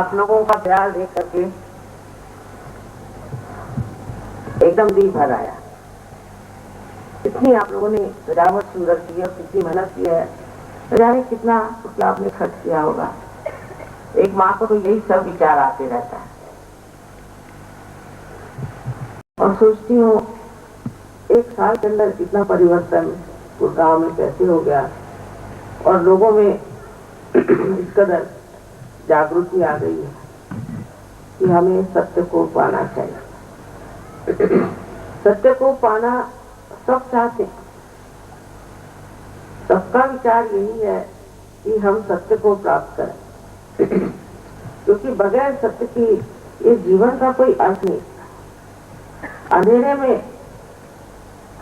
आप लोगों का प्यार देख करके एकदम दिल भर आया। इतनी आप लोगों ने सजावट सुंदर की है और कितनी मेहनत की है, जाने कितना रुपया आपने खर्च किया होगा। एक माँ को तो यही सब विचार आते रहता है और सोचती हूँ एक साल के अंदर कितना परिवर्तन उस गांव में कैसे हो गया और लोगों में इस कदर जागृति आ गई है कि हमें सत्य को पाना चाहिए। सत्य को पाना सब चाहते हैं, सबका विचार यही है कि हम सत्य को प्राप्त करें, क्योंकि बगैर सत्य की इस जीवन का कोई अर्थ नहीं। अंधेरे में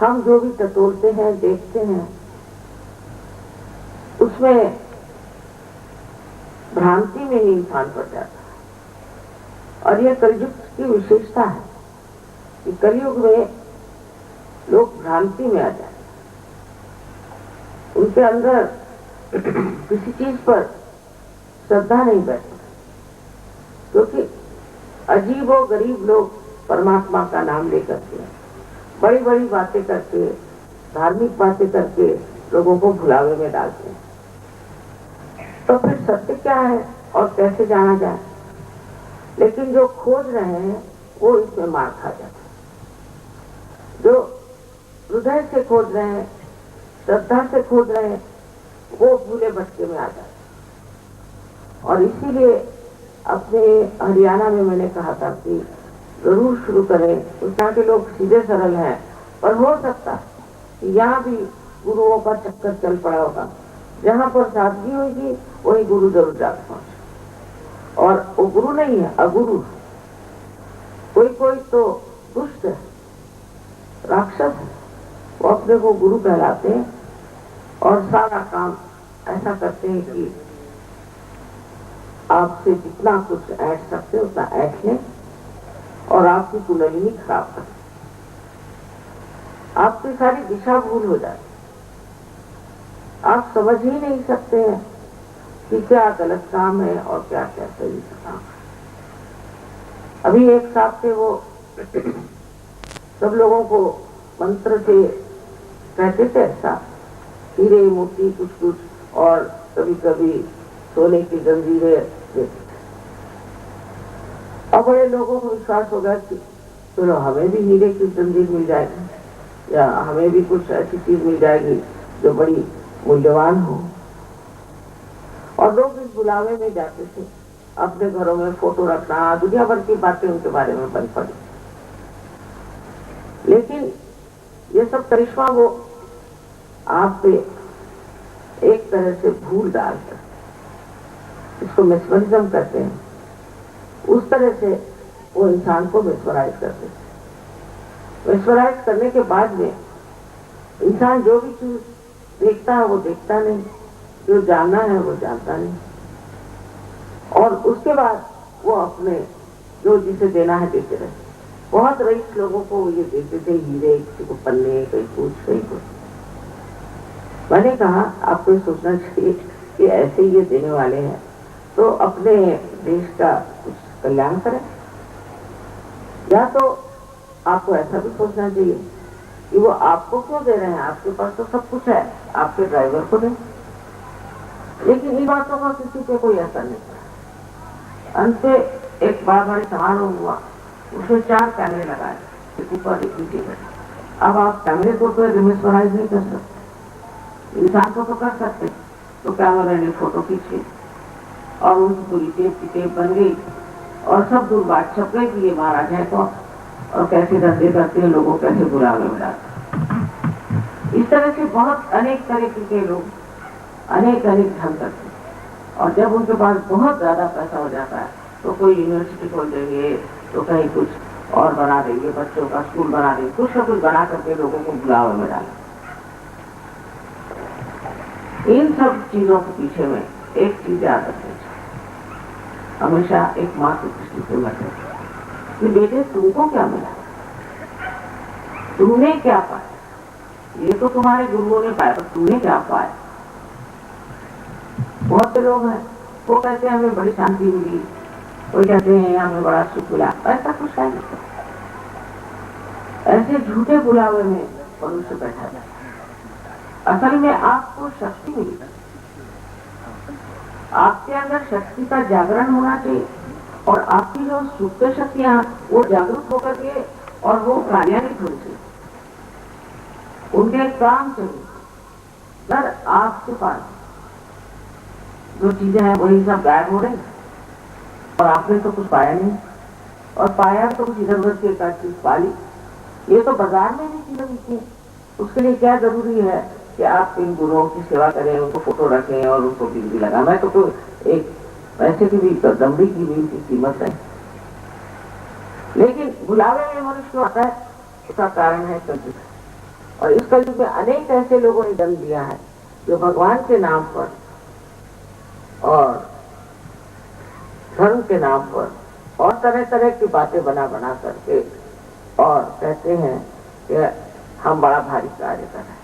हम जो भी टटोलते हैं, देखते हैं, उसमें भ्रांति में ही इंसान पड़ जाता है। और यह कलयुग की विशेषता है कि कलयुग में लोग भ्रांति में आ जाते, उनके अंदर किसी चीज पर श्रद्धा नहीं बैठती, क्योंकि अजीब और गरीब लोग परमात्मा का नाम लेकर के बड़ी बड़ी बातें करके, धार्मिक बातें करके लोगों को भुलावे में डालते हैं। तो फिर सत्य क्या है और कैसे जाना जाए? लेकिन जो खोज रहे हैं वो इसमें मार खा जाते हैं। जो हृदय से खोज रहे हैं, श्रद्धा से खोज रहे हैं, वो भूले भटके में आ जाते हैं। और इसीलिए अपने हरियाणा में मैंने कहा था कि जरूर शुरू करें। यहाँ के लोग सीधे सरल हैं, पर हो सकता है कि यहाँ भी गुरुओं का चक्कर चल पड़ा होगा। जहाँ पर सादगी होगी वही गुरु जरूर जाकर पहुंचे। और वो गुरु नहीं है, अगुरु। कोई कोई तो दुष्ट है, राक्षस है, वो अपने को गुरु कहलाते हैं और सारा काम ऐसा करते हैं कि आपसे जितना कुछ ऐंठ सकते उतना ऐंठ लें और आपकी कुंडलिनी खराब कर, आपकी सारी दिशा भूल हो जाती। आप समझ ही नहीं सकते हैं कि क्या गलत काम है और क्या क्या सही काम है। अभी एक साहब थे, वो सब लोगों को मंत्र से कहते थे ऐसा, हीरे मोती कुछ कुछ और कभी कभी सोने की जंजीरें देते थे। और बड़े लोगों को विश्वास हो गया कि चलो हमें भी हीरे की जंजीर मिल जाएगी या हमें भी कुछ ऐसी चीज मिल जाएगी जो बड़ी मूल्यवान हो। और लोग इस बुलावे में जाते थे, अपने घरों में फोटो रखना, दुनिया भर की बातें उनके बारे में बन पड़ी। लेकिन ये सब करिश्मा वो आप पे एक तरह से भूल डालकर, इसको मेस्मरिज्म कहते हैं, उस तरह से वो इंसान को मेस्मराइज करते थे। मेस्मराइज करने के बाद में इंसान जो भी चीज देखता है वो देखता नहीं, जो जानना है वो जानता नहीं। और उसके बाद वो अपने जो जिसे देना है देते रहे। बहुत रईस लोगों को ये देते थे हीरे, किसी को पन्ने, कहीं कुछ कहीं कुछ। मैंने कहा आपको सोचना चाहिए कि ऐसे ये देने वाले हैं तो अपने देश का कुछ कल्याण करें, या तो आपको ऐसा भी सोचना चाहिए कि वो आपको क्यों दे रहे हैं, आपके पास तो सब कुछ है, आपके ड्राइवर को दें। लेकिन इन बातों का किसी पे कोई असर नहीं पड़ा। अंत में एक बड़ा बड़ा समारोह हुआ, उसमें 4 कैमरे लगाए, एक ऊपर एक नीचे पर। अब आप कैमरे को तो मेस्मराइज नहीं कर सकते, इंसान को तो कर सकते। तो कैमरे ने फोटो खींची और उनकी पूरी टेप की टेप बन गई और सब दूर बात छप गई कि ये महाराज है तो और कैसे धंधे करते हैं, लोगों कैसे बुलावे में डालते। इस तरह से बहुत अनेक तरीके के लोग अनेक अनेक ढंग करते हैं। और जब उनके पास बहुत ज्यादा पैसा हो जाता है तो कोई यूनिवर्सिटी खोल देंगे, तो कहीं कुछ और बना देंगे, बच्चों का स्कूल बना देंगे, कुछ न कुछ बना करके लोगों को बुलावे में डालें। इन सब चीजों के पीछे में एक चीज याद रखनी चाहिए, हमेशा एक माँ की दृष्टि से मत कि बेटे तुमको क्या मिला, तुमने क्या पाया। ये तो तुम्हारे गुरुओं ने पाया, पर तुमने क्या पाया। बहुत से लोग हैं वो कहते हैं हमें बड़ी शांति मिली, कोई कहते हैं हमें बड़ा सुख मिला, ऐसा कुछ है नहीं। ऐसे झूठे बुलावे में मनुष्य बैठा है। असल में आपको शक्ति मिली, आपके अंदर शक्ति का जागरण होना चाहिए और आपकी जो सुप्त शक्तियां वो जागरूक होकर के और वो कार्यान्वित होनी चाहिए, उनके काम चाहिए। सर आपके पास जो चीजें हैं वही सब गायब हो रही और आपने तो कुछ पाया नहीं, और पाया तो कुछ इधर उधर की एक चीज पा ली। ये तो बाजार में भी चीजें मिलती है, उसके लिए क्या जरूरी है कि आप इन गुरुओं की सेवा करें, उनको फोटो रखें और उनको बिजली लगाना है, तो कोई एक पैसे की भी दमड़ी की भी कीमत है। लेकिन बुलावे में मनुष्य आता है, उसका कारण है कलयुग। और इस कलयुग में अनेक ऐसे लोगों ने जन्म दिया है जो भगवान के नाम पर और धर्म के नाम पर और तरह तरह की बातें बना बना करके और कहते हैं कि हम बड़ा भारी कार्य कर रहे हैं।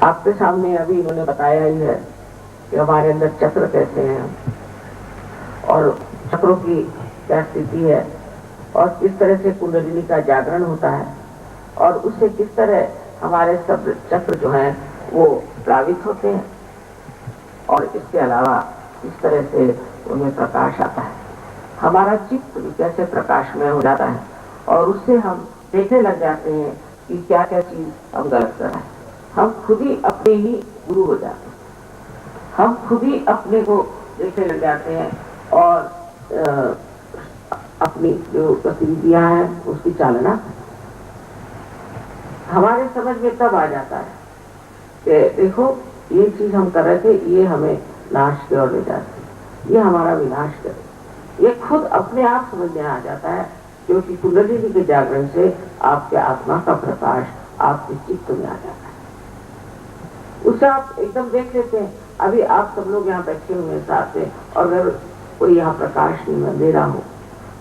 आपके सामने अभी इन्होंने बताया ही है कि हमारे अंदर चक्र कैसे हैं और चक्रों की क्या स्थिति है और किस तरह से कुंडलिनी का जागरण होता है और उससे किस तरह हमारे सब चक्र जो हैं वो प्लावित होते हैं और इसके अलावा किस तरह से उनमें प्रकाश आता है। हमारा चित्त भी कैसे प्रकाशमय हो जाता है और उससे हम देखने लग जाते हैं कि क्या क्या चीज हम गलत कर रहे हैं। हम खुद ही अपने ही गुरु हो जाते हैं, हम खुद ही अपने को देखने लग जाते हैं और अपनी जो गतिविधियां हैं उसकी चालना हमारे समझ में तब आ जाता है कि देखो ये चीज हम कर रहे थे, ये हमें नाश की ओर ले जाती है, ये हमारा विनाश करे। ये खुद अपने आप समझ में आ जाता है क्योंकि कुंडलिनी के जागरण से आपके आत्मा का प्रकाश आपके चित्त में आ जाता है। उससे आप एकदम देख लेते हैं। अभी आप सब लोग यहाँ बैठे हुए साथ में और अगर कोई यहाँ प्रकाश नहीं अंधेरा हो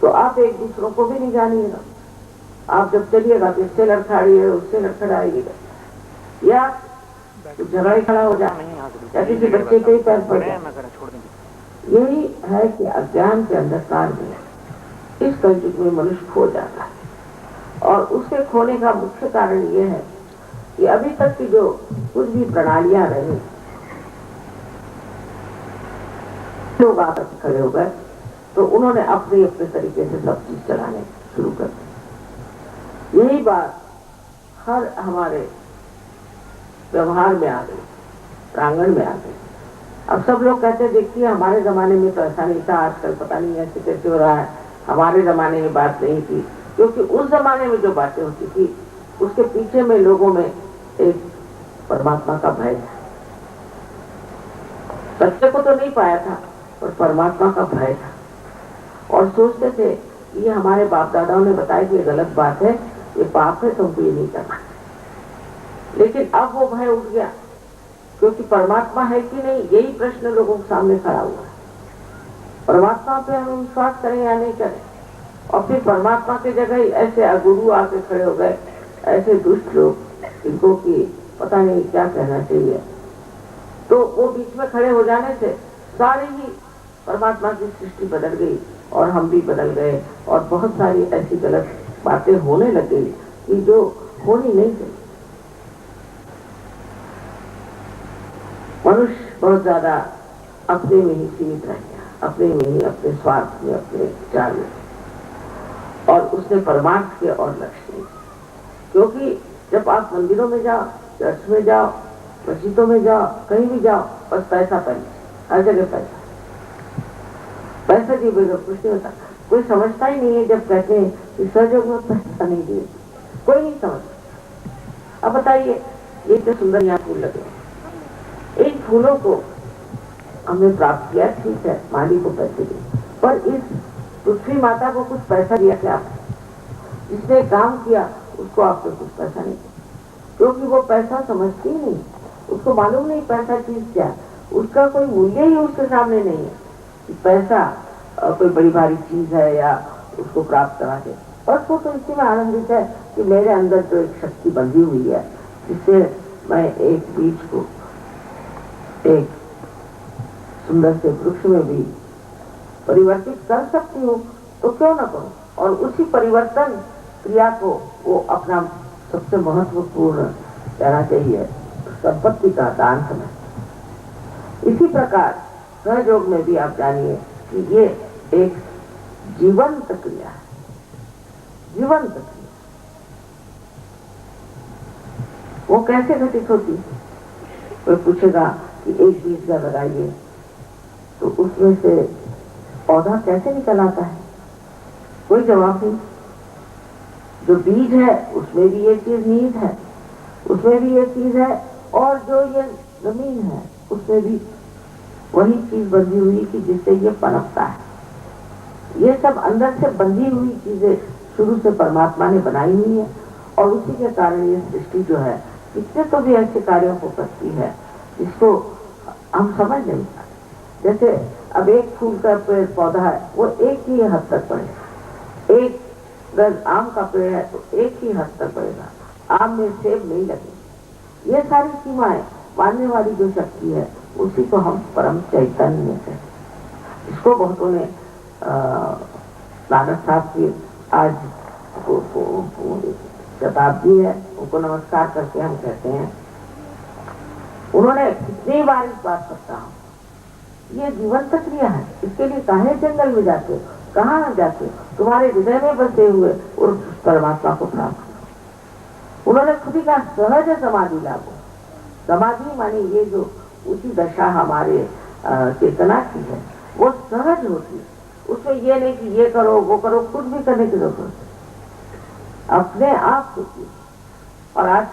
तो आप एक दूसरों को भी नहीं जानिएगा। आप जब चलिएगा तो इससे लड़खड़ाइएगा, उससे लड़खड़ाइएगा या तो झगड़ा खड़ा हो जाए या किसी बच्चे के ही पैर पड़ जाए। यही है कि अज्ञान के अंधकार में इस कलयुग में मनुष्य खो जाता है और उसके खोने का मुख्य कारण यह है कि अभी तक की जो कुछ भी प्रणालियां रही, लोग आकर खड़े हो गए तो उन्होंने अपने अपने तरीके से सब चीज चलाने शुरू कर दी। यही बात हर हमारे व्यवहार में आ गई, प्रांगण में आ गई। अब सब लोग कहते देखिए हमारे जमाने में तो ऐसा नहीं था, आजकल पता नहीं ऐसे कैसे हो रहा है। हमारे जमाने में बात नहीं थी क्योंकि उस जमाने में जो बातें होती थी उसके पीछे में लोगों में एक परमात्मा का भय था। सत्य को तो नहीं पाया था पर परमात्मा का भय था और सोचते थे ये हमारे बाप दादाओं ने बताया कि ये गलत बात है, ये पाप है, तुमको ये नहीं करना। लेकिन अब वो भय उठ गया क्योंकि परमात्मा है कि नहीं यही प्रश्न लोगों के सामने खड़ा हुआ है। परमात्मा पे हम विश्वास करें या नहीं करें। और फिर परमात्मा की जगह ऐसे अगुरु आके खड़े हो गए, ऐसे दुष्ट लोग इनको कि पता नहीं क्या कहना चाहिए। तो वो बीच में खड़े हो जाने से सारी ही परमात्मा की सृष्टि बदल गई और हम भी बदल गए और बहुत सारी ऐसी गलत बातें होने लग गई कि जो होनी नहीं चाहिए। मनुष्य बहुत ज्यादा अपने में ही सीमित रह गया, अपने में ही, अपने स्वार्थ में, अपने विचार में, और उसने परमार्थ के और लक्ष्य नहीं। क्योंकि जब आप मंदिरों में जाओ, चर्च में जाओ, मस्जिदों में जाओ, कहीं भी जाओ, बस पैसा पैसा, हर जगह पैसा, पैसा की बगैर कुछ नहीं होता। कोई समझता ही नहीं है जब कहते हैं कि सहयोग में पैसा नहीं दिए, कोई नहीं समझता। अब बताइए ये तो सुंदर यहाँ फूल लगे, इन फूलों को हमने प्राप्त किया, ठीक है, माली को पैसे दिए, पर इस पृथ्वी माता को कुछ पैसा दिया क्या? जिसने काम किया उसको आपको कुछ पैसा नहीं दिया क्योंकि वो पैसा समझती ही नहीं, उसको मालूम नहीं पैसा चीज क्या, उसका कोई मूल्य ही उसके सामने नहीं है कि पैसा कोई बड़ी भारी चीज है या उसको प्राप्त करा दे। बस वो तो इसी में आनंदित है कि मेरे अंदर जो एक शक्ति बंधी हुई है जिससे मैं एक बीज को, एक सुंदर से वृक्ष में भी परिवर्तित कर सकती हूँ, तो क्यों न करूं। और उसी परिवर्तन क्रिया को वो अपना सबसे महत्वपूर्ण कहना चाहिए संपत्ति का दान समझ। इसी प्रकार सहयोग में भी आप जानिए कि ये एक जीवंत क्रिया है, जीवंत क्रिया। वो कैसे घटित होती? कोई पूछेगा कि एक बीज का लगाइए तो उसमें से पौधा कैसे निकल आता है? कोई जवाब नहीं। जो बीज है उसमें भी ये चीज निहित है, उसमें भी ये चीज है, और जो ये जमीन है उसमें भी वही चीज बंधी हुई कि जिससे ये पनपता है। ये सब अंदर से बंधी हुई चीजें शुरू से परमात्मा ने बनाई हुई है, और उसी के कारण ये सृष्टि जो है इससे तो भी ऐसे कार्यों को करती है जिसको हम समझ नहीं पाते। जैसे अब एक फूल का पेड़ पौधा है, वो एक ही हद तक बढ़ेगा। एक गज आम का पेड़ है तो एक ही हद तक बढ़ेगा, आम में सेब नहीं लगेगी। ये सारी सीमाएं मानने वाली जो शक्ति है उसी को हम परम चैतन्य कहते हैं। इसको बहुतों ने नानक साहब की आज शताब्दी है, उनको नमस्कार करके हम कहते हैं। उन्होंने कितनी बार इस बात पर कहा, ये जीवंत क्रिया है, इसके लिए काहे जंगल में जाते हो, कहाँ जाते हो, तुम्हारे हृदय में बसे हुए उस परमात्मा को प्राप्त करो। उन्होंने खुद ही कहा सहज समाधि लाभो। समाधि मानी ये जो उसी दशा हमारे चेतना की है वो सहज होती है। उसमें ये नहीं कि ये करो वो करो, खुद भी करने की जरूरत है, अपने आप होती है। और आज